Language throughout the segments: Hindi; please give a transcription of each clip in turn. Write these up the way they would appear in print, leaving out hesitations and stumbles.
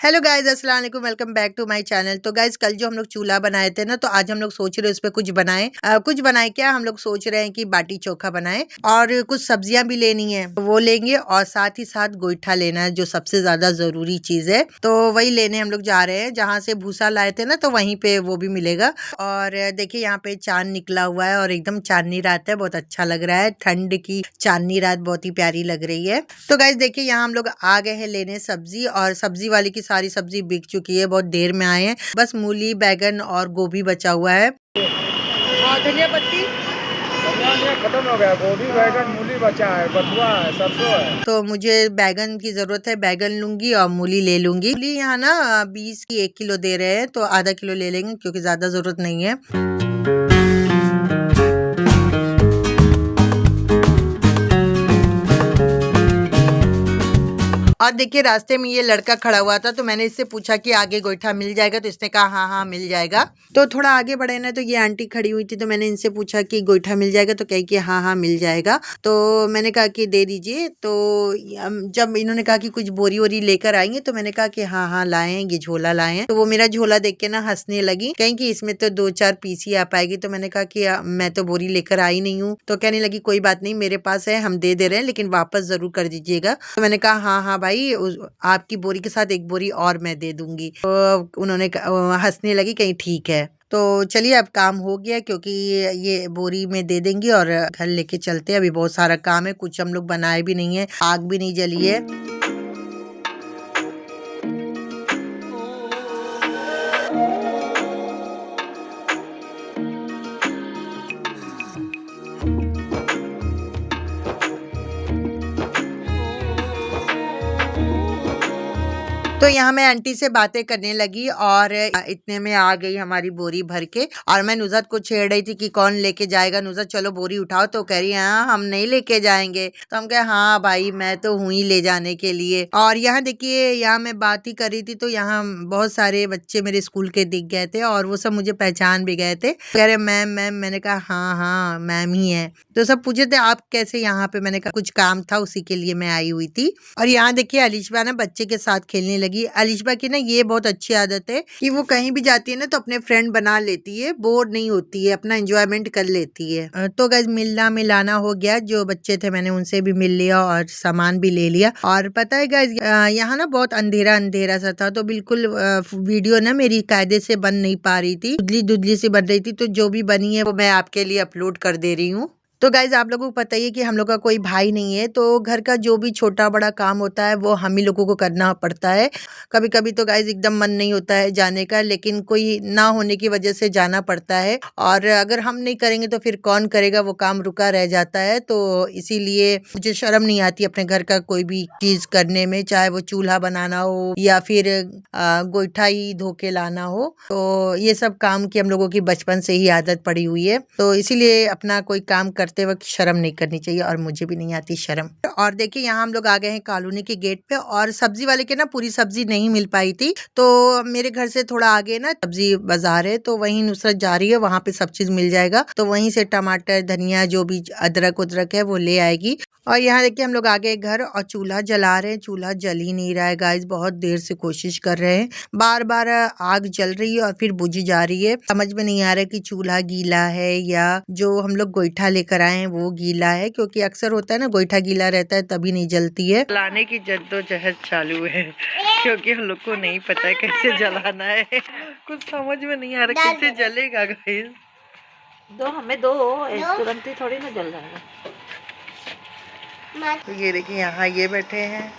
हेलो गाइज, अस्सलाम वालेकुम, welcome back to my channel. तो गाइज कल जो हम लोग चूल्हा बनाए थे ना, तो आज हम लोग सोच रहे हैं उस पर कुछ बनाएं। कुछ बनाए क्या, हम लोग सोच रहे हैं कि बाटी चोखा बनाएं और कुछ सब्जियां भी लेनी है, वो लेंगे और साथ ही साथ गोईठा लेना है जो सबसे ज्यादा जरूरी चीज है। तो वही लेने हम लोग जा रहे हैं। जहाँ से भूसा लाए थे ना, तो वहीं पे वो भी मिलेगा। और देखिए यहाँ पे चांद निकला हुआ है और एकदम चांदनी रात है, बहुत अच्छा लग रहा है। ठंड की चांदनी रात बहुत ही प्यारी लग रही है। तो गाइज देखिए यहाँ हम लोग आ गए हैं लेने सब्जी, और सब्जी वाले की सारी सब्जी बिक चुकी है, बहुत देर में आए हैं। बस मूली, बैगन और गोभी बचा हुआ है। और धनिया पत्ती खत्म हो गया। गोभी, बैगन, मूली बचा है, बथुआ है, सरसों है। तो मुझे बैगन की जरूरत है, बैगन लूंगी और मूली ले लूंगी। मूली यहाँ ना 20 की 1 किलो दे रहे हैं, तो आधा किलो ले लेंगे क्योंकि ज्यादा जरूरत नहीं है। और देखिए रास्ते में ये लड़का खड़ा हुआ था, तो मैंने इससे पूछा कि आगे गोईठा मिल जाएगा, तो इसने कहा हाँ हाँ मिल जाएगा। तो थोड़ा आगे बढ़े ना, तो ये आंटी खड़ी हुई थी, तो मैंने इनसे पूछा कि गोईठा मिल जाएगा, तो कही कि हाँ हाँ मिल जाएगा। तो मैंने कहा कि दे दीजिए। तो जब इन्होंने कहा कि कुछ बोरी वोरी लेकर आएंगे, तो मैंने कहा कि हाँ हाँ लाए हैं, ये झोला लाए हैं। तो वो मेरा झोला देख के ना हंसने लगी, कहीं कि इसमें तो 2-4 पीस ही आ पाएगी। तो मैंने कहा कि मैं तो बोरी लेकर आई नहीं हूँ। तो कहने लगी कोई बात नहीं, मेरे पास है, हम दे रहे हैं, लेकिन वापस जरूर कर दीजिएगा। तो मैंने कहा हाँ हाँ भाई, आपकी बोरी के साथ एक बोरी और मैं दे दूंगी। तो उन्होंने हंसने लगी, कहीं ठीक है। तो चलिए अब काम हो गया, क्योंकि ये बोरी में दे देंगी और घर लेके चलते हैं। अभी बहुत सारा काम है, कुछ हम लोग बनाए भी नहीं है, आग भी नहीं जली है। तो यहाँ मैं आंटी से बातें करने लगी और इतने में आ गई हमारी बोरी भर के। और मैं नुज़त को छेड़ रही थी कि कौन लेके जाएगा, नुज़त चलो बोरी उठाओ। तो कह रही है हाँ हम नहीं लेके जाएंगे। तो हम कहे हाँ भाई मैं तो हूँ ही ले जाने के लिए। और यहाँ देखिए, यहाँ मैं बात ही कर रही थी, तो यहाँ बहुत सारे बच्चे मेरे स्कूल के दिख गए थे और वो सब मुझे पहचान भी गए थे। कह रहे मैम मैम, मैंने कहा हाँ हाँ मैम ही है। तो सब पूछे थे आप कैसे यहाँ पे, मैंने कहा कुछ काम था उसी के लिए मैं आई हुई थी। और यहाँ देखिए अलिशबा ना बच्चे के साथ खेलने लगी। अलिशबा की ना ये बहुत अच्छी आदत है कि वो कहीं भी जाती है ना, तो अपने फ्रेंड बना लेती है, बोर नहीं होती है, अपना एंजॉयमेंट कर लेती है। तो गाइस मिलना मिलाना हो गया, जो बच्चे थे मैंने उनसे भी मिल लिया और सामान भी ले लिया। और पता है गाइस यहाँ ना बहुत अंधेरा अंधेरा सा था, तो बिल्कुल वीडियो ना मेरी कायदे से बन नहीं पा रही थी, धुंधली धुंधली सी बन रही थी। तो जो भी बनी है वो मैं आपके लिए अपलोड कर दे रही हूँ। तो गाइज आप लोगों को पता ही है कि हम लोग का कोई भाई नहीं है, तो घर का जो भी छोटा बड़ा काम होता है वो हम ही लोगों को करना पड़ता है। कभी कभी तो गाइज एकदम मन नहीं होता है जाने का, लेकिन कोई ना होने की वजह से जाना पड़ता है। और अगर हम नहीं करेंगे तो फिर कौन करेगा, वो काम रुका रह जाता है। तो इसीलिए मुझे शर्म नहीं आती अपने घर का कोई भी चीज करने में, चाहे वो चूल्हा बनाना हो या फिर गोईठा ही धो के लाना हो। तो ये सब काम की हम लोगों की बचपन से ही आदत पड़ी हुई है, तो इसीलिए अपना कोई काम करते वक्त शर्म नहीं करनी चाहिए, और मुझे भी नहीं आती शर्म। और देखिए यहाँ हम लोग आ गए हैं कॉलोनी के गेट पे, और सब्जी वाले के ना पूरी सब्जी नहीं मिल पाई थी, तो मेरे घर से थोड़ा आगे ना सब्जी बाजार है, तो वहीं नुसरत जा रही है, वहां पे सब चीज मिल जाएगा। तो वहीं से टमाटर, धनिया, जो भी अदरक उदरक है वो ले आएगी। और यहाँ देखिए हम लोग आ गए घर और चूल्हा जला रहे हैं। चूल्हा जल ही नहीं रहा है गाइस, बहुत देर से कोशिश कर रहे हैं, बार बार आग जल रही है और फिर बुझ जा रही है। समझ में नहीं आ रहा है कि चूल्हा गीला है या जो हम लोग गोईठा लेकर आए हैं वो गीला है, क्योंकि अक्सर होता है ना गोईठा गीला रहता है तभी नहीं जलती है। जलाने की जद्दोजहद चालू है, क्योंकि हम लोग को नहीं पता है कैसे जलाना है, कुछ समझ में नहीं आ रहा कैसे जलेगा गाइस। हमें दो तुरंत ही थोड़ी ना जल जाएगा। तो ये देखिए यहाँ ये बैठे हैं,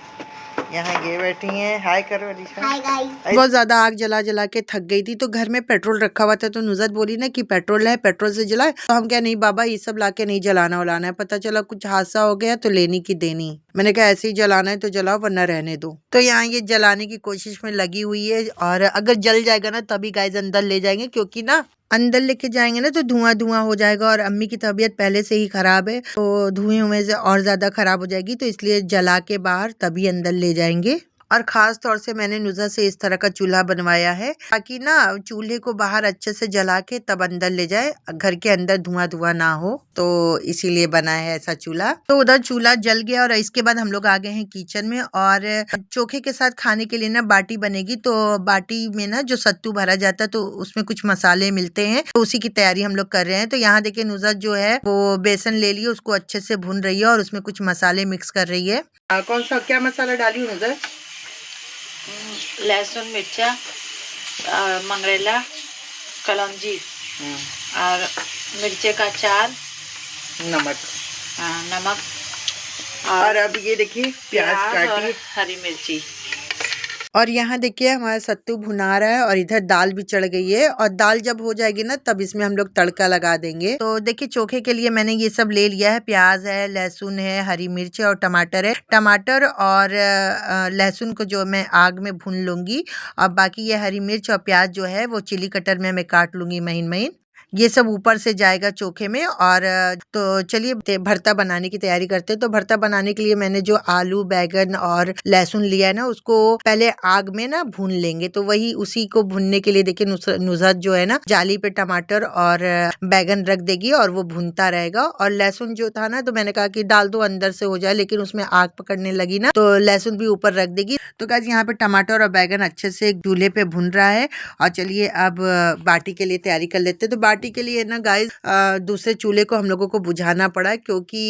यहाँ ये बैठी हैं। हाय करो अलीशा। Hi guys. बहुत ज्यादा आग जला जला के थक गई थी, तो घर में पेट्रोल रखा हुआ था, तो नुज़त बोली ना कि पेट्रोल है, पेट्रोल से जलाए। तो हम क्या नहीं बाबा ये सब लाके नहीं जलाना वलाना है, पता चला कुछ हादसा हो गया तो लेनी की देनी। मैंने कहा ऐसे ही जलाना है तो जलाओ, वरना रहने दो। तो यहाँ ये जलाने की कोशिश में लगी हुई है, और अगर जल जाएगा ना तभी गाइस अंदर ले जाएंगे, क्योंकि ना अंदर लेके जाएंगे ना तो धुआं धुआं हो जाएगा, और अम्मी की तबीयत पहले से ही खराब है, तो धुएं हुए से और ज्यादा खराब हो जाएगी, तो इसलिए जला के बाहर तभी अंदर ले जाएंगे। और ख़ास तौर से मैंने नुज़हत से इस तरह का चूल्हा बनवाया है ताकि ना चूल्हे को बाहर अच्छे से जला के तब अंदर ले जाए, घर के अंदर धुआं-धुआं ना हो, तो इसीलिए बना है ऐसा चूल्हा। तो उधर चूल्हा जल गया और इसके बाद हम लोग आ गए हैं किचन में और चोखे के साथ खाने के लिए ना बाटी बनेगी। तो बाटी में ना जो सत्तू भरा जाता है तो उसमें कुछ मसाले मिलते हैं, तो उसी की तैयारी हम लोग कर रहे हैं। तो यहाँ देखिए नुज़हत जो है वो बेसन ले लिए, उसको अच्छे से भून रही है और उसमें कुछ मसाले मिक्स कर रही है। कौन सा क्या मसाला डाली नुज़हत? लहसुन मिर्चा मंगरेला कलौंजी और मिर्चे का अचार, नमक। नमक और अब ये देखिए प्याज और काटी हरी मिर्ची। और यहाँ देखिए हमारा सत्तू भुना रहा है और इधर दाल भी चढ़ गई है और दाल जब हो जाएगी ना तब इसमें हम लोग तड़का लगा देंगे। तो देखिए चोखे के लिए मैंने ये सब ले लिया है, प्याज है, लहसुन है, हरी मिर्च है और टमाटर है। टमाटर और लहसुन को जो मैं आग में भून लूंगी और बाकी ये हरी मिर्च और प्याज जो है वो चिली कटर में मैं काट लूंगी महीन महीन। ये सब ऊपर से जाएगा चोखे में। और तो चलिए भरता बनाने की तैयारी करते हैं। तो भरता बनाने के लिए मैंने जो आलू बैगन और लहसुन लिया है ना उसको पहले आग में ना भून लेंगे। तो वही उसी को भूनने के लिए देखिए नुज़हत जो है ना जाली पे टमाटर और बैगन रख देगी और वो भूनता रहेगा। और लहसुन जो था ना तो मैंने कहा कि डाल दो अंदर से हो जाए, लेकिन उसमें आग पकड़ने लगी ना तो लहसुन भी ऊपर रख देगी। तो गाइस यहाँ पे टमाटर और बैगन अच्छे से चूल्हे पे भून रहा है। और चलिए अब बाटी के लिए तैयारी कर लेते हैं। तो बाटी के लिए ना गाइस दूसरे चूल्हे को हम लोगों को बुझाना पड़ा क्योंकि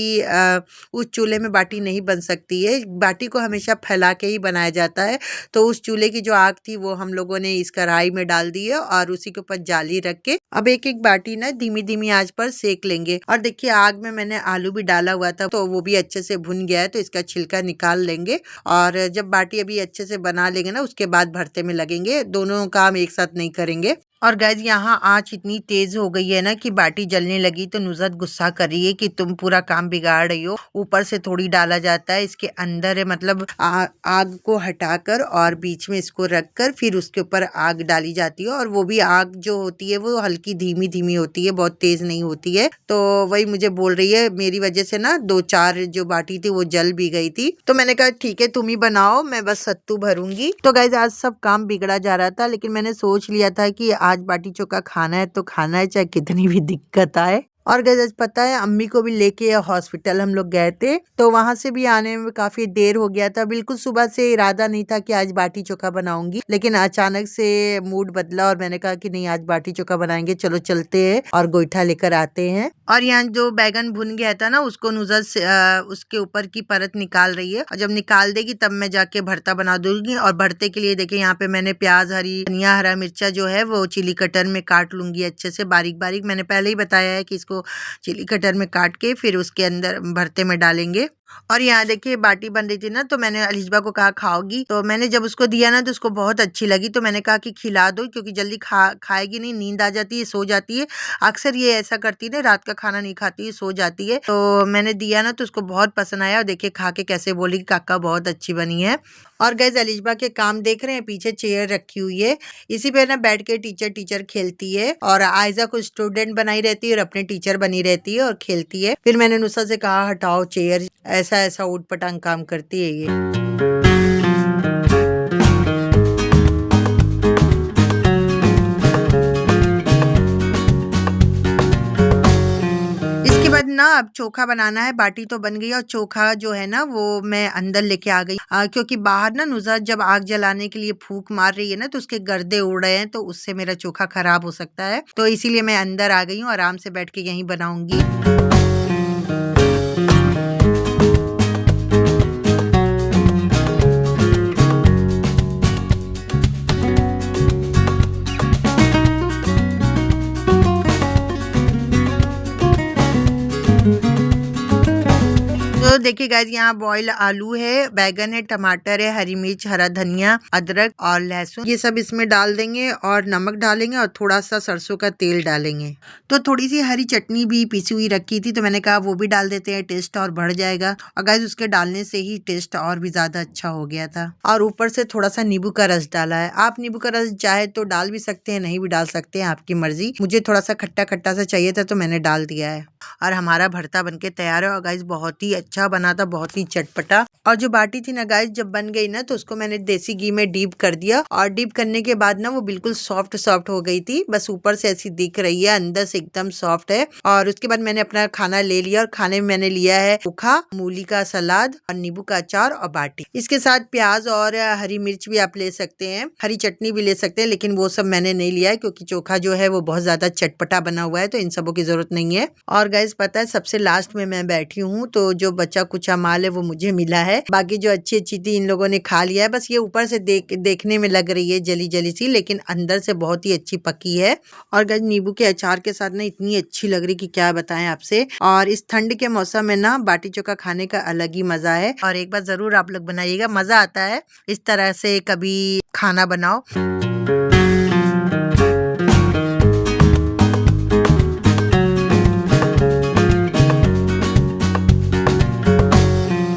उस चूल्हे में बाटी नहीं बन सकती है। बाटी को हमेशा फैला के ही बनाया जाता है। तो उस चूल्हे की जो आग थी वो हम लोगों ने इस कढ़ाई में डाल दी है और उसी के ऊपर जाली रख के अब एक एक बाटी ना धीमी धीमी आंच पर सेक लेंगे। और देखिए आग में मैंने आलू भी डाला हुआ था तो वो भी अच्छे से भुन गया है, तो इसका छिलका निकाल लेंगे। और जब बाटी अभी अच्छे से बना लेंगे ना उसके बाद भरते में लगेंगे, दोनों काम एक साथ नहीं करेंगे। और गाइस यहाँ आँच इतनी तेज हो गई है ना कि बाटी जलने लगी। तो नुज़हत गुस्सा कर रही है कि तुम पूरा काम बिगाड़ रही हो, ऊपर से थोड़ी डाला जाता है, इसके अंदर है मतलब आग को हटाकर और बीच में इसको रखकर फिर उसके ऊपर आग डाली जाती है। और वो भी आग जो होती है वो हल्की धीमी धीमी होती है, बहुत तेज नहीं होती है। तो वही मुझे बोल रही है, मेरी वजह से ना 2-4 जो बाटी थी वो जल भी गई थी। तो मैंने कहा ठीक है तुम ही बनाओ, मैं बस सत्तू भरूंगी। तो गाइस आज सब काम बिगड़ा जा रहा था, लेकिन मैंने सोच लिया था कि आज बाटी चोखा खाना है तो खाना है, चाहे कितनी भी दिक्कत आए। और गाइस पता है अम्मी को भी लेके हॉस्पिटल हम लोग गए थे, तो वहां से भी आने में काफी देर हो गया था। बिल्कुल सुबह से इरादा नहीं था कि आज बाटी चोखा बनाऊंगी, लेकिन अचानक से मूड बदला और मैंने कहा कि नहीं आज बाटी चोखा बनाएंगे, चलो चलते हैं और गोईठा लेकर आते हैं। और यहाँ जो बैगन भुन गया था ना उसको नुज़हत से उसके ऊपर की परत निकाल रही है और जब निकाल देगी तब मैं जाके भरता बना दूंगी। और भरते के लिए देखिए यहाँ पे मैंने प्याज, हरी धनिया, हरा मिर्चा जो है वो चिली कटर में काट लूंगी अच्छे से बारीक बारीक। मैंने पहले ही बताया है कि इसको चिली कटर में काट के फिर उसके अंदर भरते में डालेंगे। और यहाँ देखिए बाटी बन रही थी ना तो मैंने अलिशबा को कहा खाओगी, तो मैंने जब उसको दिया ना तो उसको बहुत अच्छी लगी। तो मैंने कहा कि खिला दो, क्योंकि जल्दी खाएगी नहीं, नींद आ जाती है, सो जाती है। अक्सर ये ऐसा करती है ना, रात का खाना नहीं खाती है, सो जाती है। तो मैंने दिया ना तो उसको बहुत पसंद आया और देखिए खा के कैसे बोली कि काका बहुत अच्छी बनी है। और गाइस अलिशबा के काम देख रहे हैं, पीछे चेयर रखी हुई है, इसी पे ना बैठ के टीचर खेलती है। और आयजा को स्टूडेंट बनाई रहती है और अपने टीचर बनी रहती है और खेलती है। फिर मैंने नुसरत से कहा हटाओ चेयर, ऐसा ऐसा ऊट पटांग काम करती है ये। ना अब चोखा बनाना है। बाटी तो बन गई और चोखा जो है ना वो मैं अंदर लेके आ गई, क्योंकि बाहर ना नुज़हत जब आग जलाने के लिए फूंक मार रही है ना तो उसके गर्दे उड़ रहे हैं, तो उससे मेरा चोखा खराब हो सकता है। तो इसीलिए मैं अंदर आ गई हूँ, आराम से बैठ के यहीं बनाऊंगी। तो देखिए गाइस यहाँ बॉयल आलू है, बैगन है, टमाटर है, हरी मिर्च, हरा धनिया, अदरक और लहसुन, ये सब इसमें डाल देंगे और नमक डालेंगे और थोड़ा सा सरसों का तेल डालेंगे। तो थोड़ी सी हरी चटनी भी पीसी हुई रखी थी तो मैंने कहा वो भी डाल देते हैं, टेस्ट और बढ़ जाएगा। और गाइस उसके डालने से ही टेस्ट और भी ज्यादा अच्छा हो गया था। और ऊपर से थोड़ा सा नींबू का रस डाला है। आप नींबू का रस चाहे तो डाल भी सकते हैं, नहीं भी डाल सकते हैं, आपकी मर्जी। मुझे थोड़ा सा खट्टा खट्टा सा चाहिए था तो मैंने डाल दिया है। और हमारा भरता बनके तैयार है और गाइस बहुत ही अच्छा, बना था, बहुत ही चटपटा। और जो बाटी थी ना गाइस, जब बन गई ना तो उसको मैंने देसी घी में डीप कर दिया और डीप करने के बाद ना वो बिल्कुल सॉफ्ट सॉफ्ट हो गई थी। बस ऊपर से ऐसी दिख रही है, अंदर से एकदम सॉफ्ट है। और उसके बाद मैंने अपना खाना ले लिया और खाने में मैंने लिया है चोखा, मूली का सलाद और नींबू का अचार और बाटी। इसके साथ प्याज और हरी मिर्च भी आप ले सकते हैं, हरी चटनी भी ले सकते हैं, लेकिन वो सब मैंने नहीं लिया है क्योंकि चोखा जो है वो बहुत ज्यादा चटपटा बना हुआ है, तो इन सबों की जरूरत नहीं है। और गाइस पता है सबसे लास्ट में मैं बैठी हूँ, तो जो बचा कुचा माल है वो मुझे मिला है। बाकी जो अच्छी अच्छी थी इन लोगों ने खा लिया है। बस ये ऊपर से देखने में लग रही है जली जली सी, लेकिन अंदर से बहुत ही अच्छी पकी है। और गाइस नींबू के अचार के साथ ना इतनी अच्छी लग रही कि क्या बताएं आपसे। और इस ठंड के मौसम में ना बाटी चोखा खाने का अलग ही मजा है। और एक बार जरूर आप लोग बनाइएगा, मजा आता है इस तरह से कभी खाना बनाओ।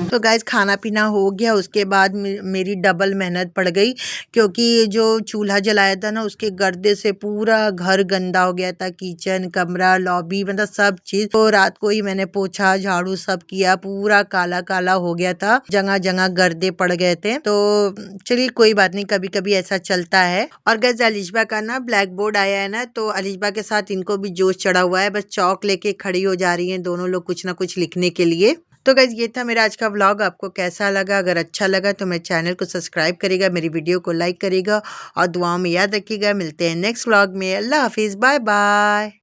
तो गाइस खाना पीना हो गया, उसके बाद मेरी डबल मेहनत पड़ गई क्योंकि जो चूल्हा जलाया था ना उसके गर्दे से पूरा घर गंदा हो गया था, किचन, कमरा, लॉबी, मतलब सब चीज। तो रात को ही मैंने पोछा झाड़ू सब किया, पूरा काला काला हो गया था, जगह जगह गर्दे पड़ गए थे। तो चलिए कोई बात नहीं, कभी कभी ऐसा चलता है। और गाइस अलिशबा का ना ब्लैक बोर्ड आया है ना, तो अलिशबा के साथ इनको भी जोश चढ़ा हुआ है, बस चौक लेके खड़ी हो जा रही है दोनों लोग कुछ ना कुछ लिखने के लिए। तो गाइज ये था मेरा आज का व्लॉग, आपको कैसा लगा? अगर अच्छा लगा तो मेरे चैनल को सब्सक्राइब करेगा, मेरी वीडियो को लाइक करेगा और दुआओं में याद रखिएगा। मिलते हैं नेक्स्ट व्लॉग में। अल्लाह हाफिज, बाय बाय।